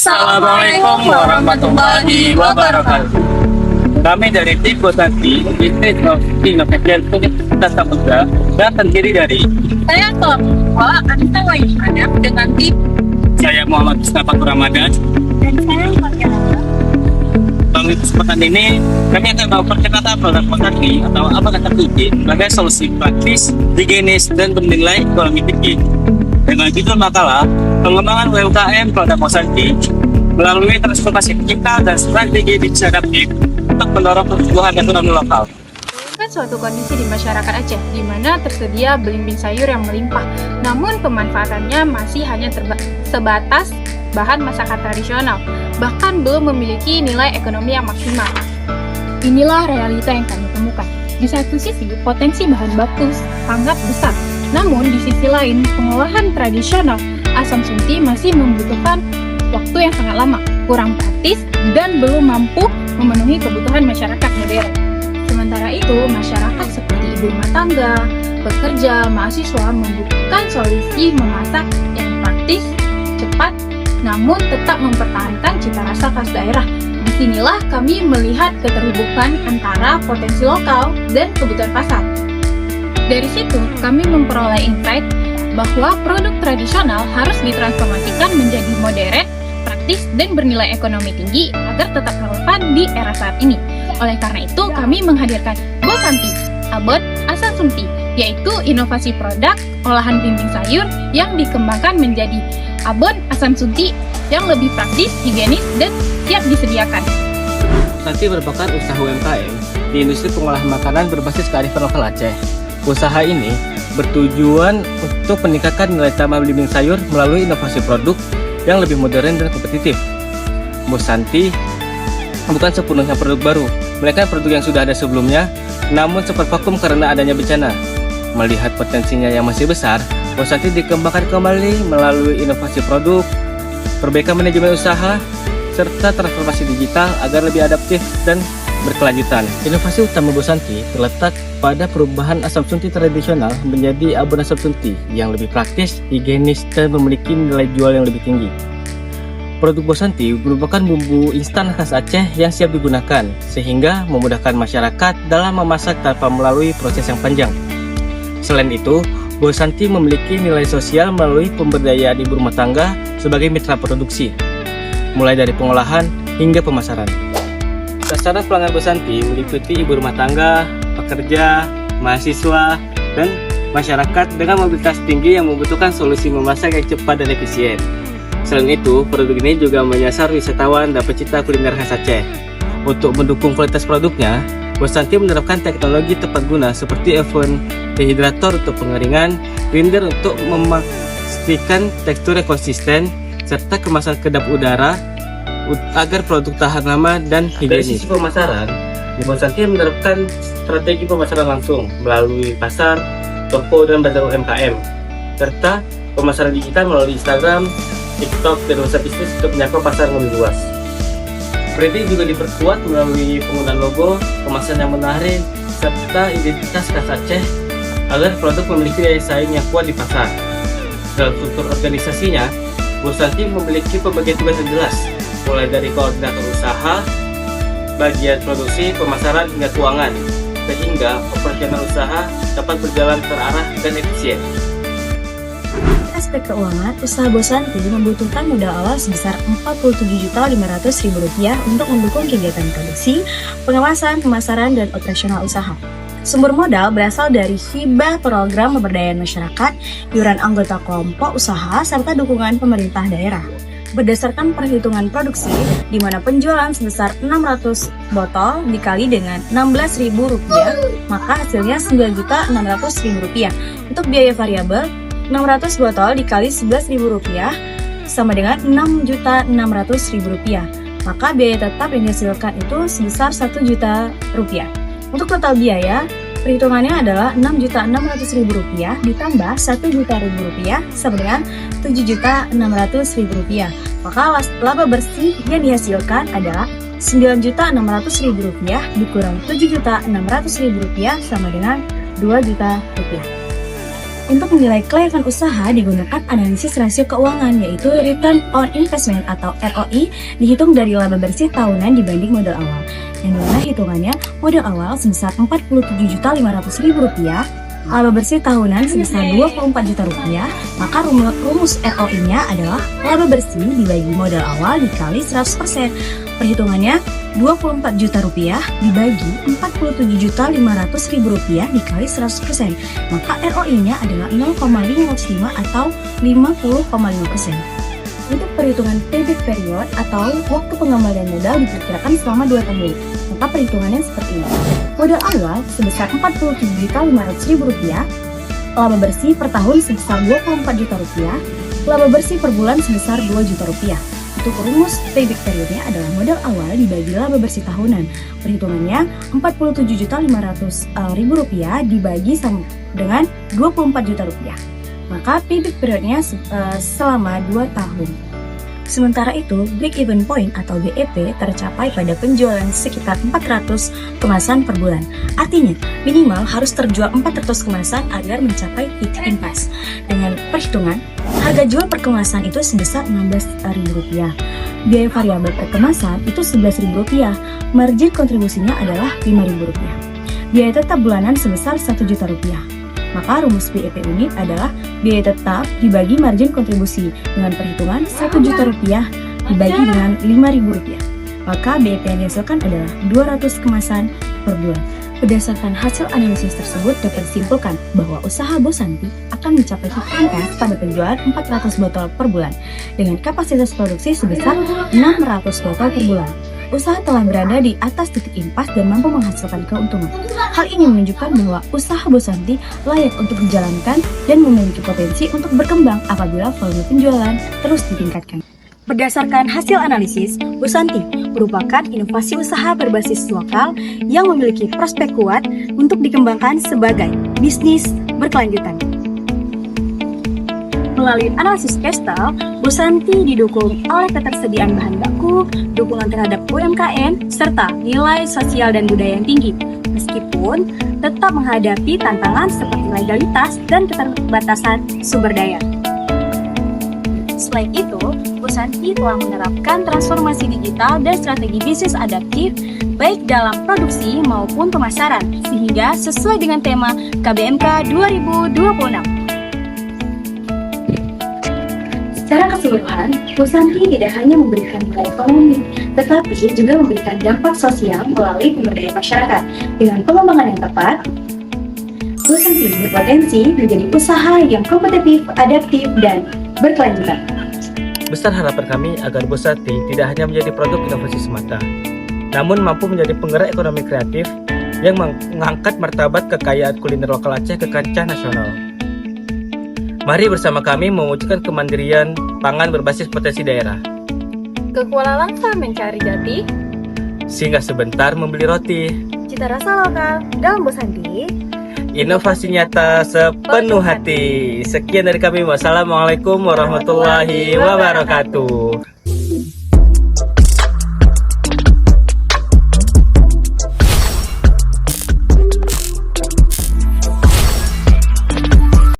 Assalamualaikum warahmatullahi wabarakatuh. Kami dari tim Bosanti, Bisnis Innovation Universitas Samudra, dan terdiri dari Saya Torwa Anissa Wahyana dengan tim saya Muhammad Mustafa Ramadan. dan saya Margarita. Melalui kesempatan ini, kami akan memperkenalkan produk Bosanti atau apa kata kunci sebagai solusi praktis, higienis, dan bernilai ekonomi tinggi. Dengan judul makalah, pengembangan UMKM produk Bosanti melalui transformasi digital dan strategi digital adaptif untuk mendorong pertumbuhan ekonomi lokal. Kan suatu kondisi di masyarakat Aceh di mana tersedia belimbing sayur yang melimpah, namun pemanfaatannya masih hanya sebatas bahan masakan tradisional, bahkan belum memiliki nilai ekonomi yang maksimal. Inilah realita yang kami temukan. Di satu sisi, potensi bahan baku sangat besar, namun di sisi lain, pengolahan tradisional asam sunti masih membutuhkan waktu yang sangat lama, kurang praktis, dan belum mampu memenuhi kebutuhan masyarakat modern. Sementara itu, masyarakat seperti ibu rumah tangga, pekerja, mahasiswa membutuhkan solusi memasak yang praktis, cepat, namun tetap mempertahankan cita rasa khas daerah. Disinilah kami melihat keterhubungan antara potensi lokal dan kebutuhan pasar. Dari situ, kami memperoleh insight bahwa produk tradisional harus ditransformasikan menjadi modern, praktis, dan bernilai ekonomi tinggi agar tetap relevan di era saat ini. Oleh karena itu, kami menghadirkan Bosanti, Abon Asam Sunti, yaitu inovasi produk olahan belimbing sayur yang dikembangkan menjadi abon asam sunti yang lebih praktis, higienis, dan siap disediakan. Bosanti merupakan usaha UMKM di industri pengolahan makanan berbasis kearifan lokal Aceh. Usaha ini bertujuan untuk meningkatkan nilai tambah belimbing sayur melalui inovasi produk yang lebih modern dan kompetitif. Bosanti bukan sepenuhnya produk baru, melainkan produk yang sudah ada sebelumnya, namun sempat vakum karena adanya bencana. Melihat potensinya yang masih besar, Bosanti dikembangkan kembali melalui inovasi produk, perbaikan manajemen usaha, serta transformasi digital agar lebih adaptif dan berkelanjutan. Inovasi utama Bosanti terletak pada perubahan asam sunti tradisional menjadi abon asam sunti yang lebih praktis, higienis, dan memiliki nilai jual yang lebih tinggi. Produk Bosanti merupakan bumbu instan khas Aceh yang siap digunakan, sehingga memudahkan masyarakat dalam memasak tanpa melalui proses yang panjang. Selain itu, Bosanti memiliki nilai sosial melalui pemberdayaan ibu rumah tangga sebagai mitra produksi, mulai dari pengolahan hingga pemasaran. Sasaran pelanggan Bosanti meliputi ibu rumah tangga, pekerja, mahasiswa, dan masyarakat dengan mobilitas tinggi yang membutuhkan solusi memasak yang cepat dan efisien. Selain itu, produk ini juga menyasar wisatawan dan pecinta kuliner khas Aceh. Untuk mendukung kualitas produknya, Bosanti menerapkan teknologi tepat guna seperti oven dehydrator untuk pengeringan, grinder untuk memastikan tekstur yang konsisten, serta kemasan kedap udara agar produk tahan lama dan higienis. Dari sisi pemasaran, Bosanti menerapkan strategi pemasaran langsung melalui pasar, toko, dan bazar UMKM, serta pemasaran digital melalui Instagram, TikTok, dan WhatsApp bisnis untuk menjangkau pasar yang lebih luas. Branding juga diperkuat melalui penggunaan logo, kemasan yang menarik, serta identitas khas Aceh agar produk memiliki daya saing yang kuat di pasar. Dalam struktur organisasinya, Bosanti memiliki pembagian tugas yang jelas, mulai dari koordinator usaha, bagian produksi, pemasaran, hingga keuangan, sehingga operasional usaha dapat berjalan terarah dan efisien. Aspek keuangan, usaha Bosanti membutuhkan modal awal sebesar Rp47.500.000 untuk mendukung kegiatan produksi, pengawasan, pemasaran, dan operasional usaha. Sumber modal berasal dari hibah program pemberdayaan masyarakat, iuran anggota kelompok usaha, serta dukungan pemerintah daerah. Berdasarkan perhitungan produksi, di mana penjualan sebesar 600 botol dikali dengan Rp16.000, maka hasilnya Rp9.600.000. Untuk biaya variabel, 600 botol dikali Rp11.000 sama dengan Rp6.600.000. Maka biaya tetap yang dihasilkan itu sebesar Rp1 juta. Untuk total biaya, perhitungannya adalah Rp6.600.000 ditambah Rp1 juta sama dengan Rp7.600.000. Maka laba bersih yang dihasilkan adalah Rp9.600.000 dikurang Rp7.600.000 sama dengan Rp2 juta. Untuk menilai kelayakan usaha digunakan analisis rasio keuangan, yaitu Return on Investment atau ROI, dihitung dari laba bersih tahunan dibanding modal awal. Yang dimana hitungannya modal awal sebesar Rp47.500.000, laba bersih tahunan sebesar Rp24 juta, maka rumus ROI-nya adalah laba bersih dibagi modal awal dikali 100%. Perhitungannya Rp24 juta dibagi Rp47.500.000 dikali 100%, maka ROI-nya adalah 0,505 atau 50,5%. Untuk perhitungan payback period atau waktu pengembalian modal diperkirakan selama 2 tahun. Maka perhitungannya seperti ini. Modal awal sebesar Rp47.500.000, laba bersih per tahun sebesar Rp24 juta, laba bersih per bulan sebesar Rp2 juta. Untuk rumus payback periodnya adalah modal awal dibagi laba bersih tahunan. Perhitungannya Rp47.500.000 dibagi dengan Rp24 juta. Maka payback periodnya selama 2 tahun. Sementara itu, break-even point atau BEP tercapai pada penjualan sekitar 400 kemasan per bulan. Artinya, minimal harus terjual 400 kemasan agar mencapai titik impas. Dengan perhitungan, harga jual per kemasan itu sebesar Rp16.000. Biaya variabel per kemasan itu Rp11.000. Margin kontribusinya adalah Rp5.000. Biaya tetap bulanan sebesar Rp1 juta. Maka rumus BEP unit adalah biaya tetap dibagi margin kontribusi dengan perhitungan Rp1 juta dibagi dengan Rp5.000. Maka BEP yang dihasilkan adalah 200 kemasan per bulan. Berdasarkan hasil analisis tersebut dapat disimpulkan bahwa usaha Bosanti akan mencapai titik impas pada penjualan 400 botol per bulan dengan kapasitas produksi sebesar 600 botol per bulan. Usaha telah berada di atas titik impas dan mampu menghasilkan keuntungan. Hal ini menunjukkan bahwa usaha Bosanti layak untuk dijalankan dan memiliki potensi untuk berkembang apabila volume penjualan terus ditingkatkan. Berdasarkan hasil analisis, Bosanti merupakan inovasi usaha berbasis lokal yang memiliki prospek kuat untuk dikembangkan sebagai bisnis berkelanjutan. Melalui analisis Kestel, Bosanti didukung oleh ketersediaan bahan baku, dukungan terhadap UMKM, serta nilai sosial dan budaya yang tinggi, meskipun tetap menghadapi tantangan seperti legalitas dan keterbatasan sumber daya. Selain itu, Bosanti telah menerapkan transformasi digital dan strategi bisnis adaptif baik dalam produksi maupun pemasaran, sehingga sesuai dengan tema KBMK 2026. Secara keseluruhan, Bosanti tidak hanya memberikan nilai ekonomi, tetapi juga memberikan dampak sosial melalui pemberdayaan masyarakat. Dengan pengembangan yang tepat, Bosanti berpotensi menjadi usaha yang kompetitif, adaptif, dan berkelanjutan. Besar harapan kami agar Bosanti tidak hanya menjadi produk inovasi semata, namun mampu menjadi penggerak ekonomi kreatif yang mengangkat martabat kekayaan kuliner lokal Aceh ke kancah nasional. Mari bersama kami mewujudkan kemandirian pangan berbasis potensi daerah. Ke Kuala Langsa mencari jati, Singgah sebentar membeli roti. cita rasa lokal dalam Bosanti. Inovasi nyata sepenuh hati. Sekian dari kami. Wassalamualaikum warahmatullahi wabarakatuh.